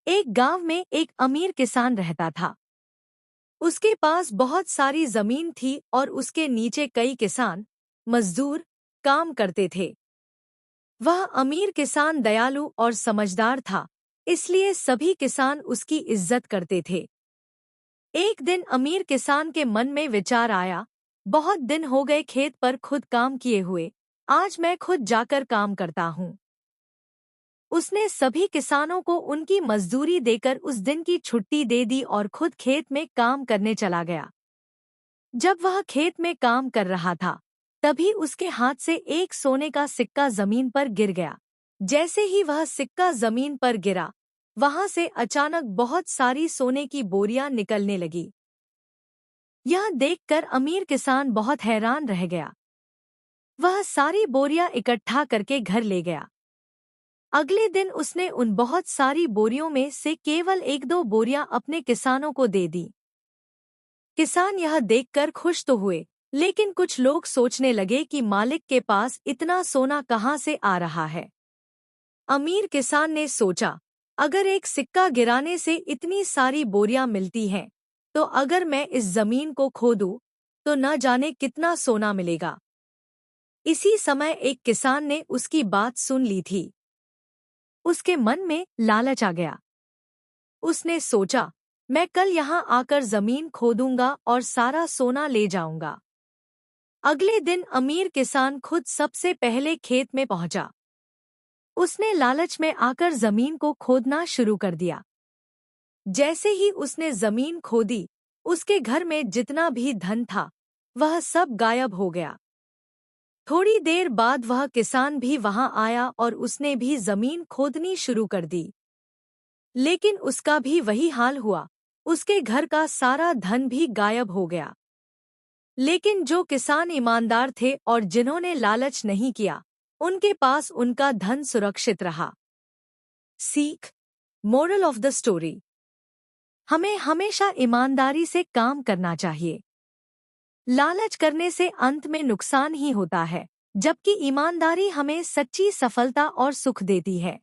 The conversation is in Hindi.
एक गांव में एक अमीर किसान रहता था। उसके पास बहुत सारी जमीन थी और उसके नीचे कई किसान मजदूर काम करते थे। वह अमीर किसान दयालु और समझदार था, इसलिए सभी किसान उसकी इज्जत करते थे। एक दिन अमीर किसान के मन में विचार आया, बहुत दिन हो गए खेत पर खुद काम किए हुए, आज मैं खुद जाकर काम करता हूँ। उसने सभी किसानों को उनकी मजदूरी देकर उस दिन की छुट्टी दे दी और खुद खेत में काम करने चला गया। जब वह खेत में काम कर रहा था, तभी उसके हाथ से एक सोने का सिक्का जमीन पर गिर गया। जैसे ही वह सिक्का जमीन पर गिरा, वहां से अचानक बहुत सारी सोने की बोरियां निकलने लगी। यह देखकर अमीर किसान बहुत हैरान रह गया। वह सारी बोरियां इकट्ठा करके घर ले गया। अगले दिन उसने उन बहुत सारी बोरियों में से केवल एक दो बोरियां अपने किसानों को दे दी। किसान यह देखकर खुश तो हुए, लेकिन कुछ लोग सोचने लगे कि मालिक के पास इतना सोना कहाँ से आ रहा है। अमीर किसान ने सोचा, अगर एक सिक्का गिराने से इतनी सारी बोरियां मिलती हैं, तो अगर मैं इस जमीन को खोदूं, तो न जाने कितना सोना मिलेगा। इसी समय एक किसान ने उसकी बात सुन ली थी। उसके मन में लालच आ गया। उसने सोचा, मैं कल यहाँ आकर जमीन खोदूंगा और सारा सोना ले जाऊंगा। अगले दिन अमीर किसान खुद सबसे पहले खेत में पहुंचा। उसने लालच में आकर जमीन को खोदना शुरू कर दिया। जैसे ही उसने जमीन खोदी, उसके घर में जितना भी धन था, वह सब गायब हो गया। थोड़ी देर बाद वह किसान भी वहां आया और उसने भी जमीन खोदनी शुरू कर दी। लेकिन उसका भी वही हाल हुआ, उसके घर का सारा धन भी गायब हो गया। लेकिन जो किसान ईमानदार थे और जिन्होंने लालच नहीं किया, उनके पास उनका धन सुरक्षित रहा। सीख, मोरल ऑफ द स्टोरी, हमें हमेशा ईमानदारी से काम करना चाहिए। लालच करने से अंत में नुकसान ही होता है, जबकि ईमानदारी हमें सच्ची सफलता और सुख देती है।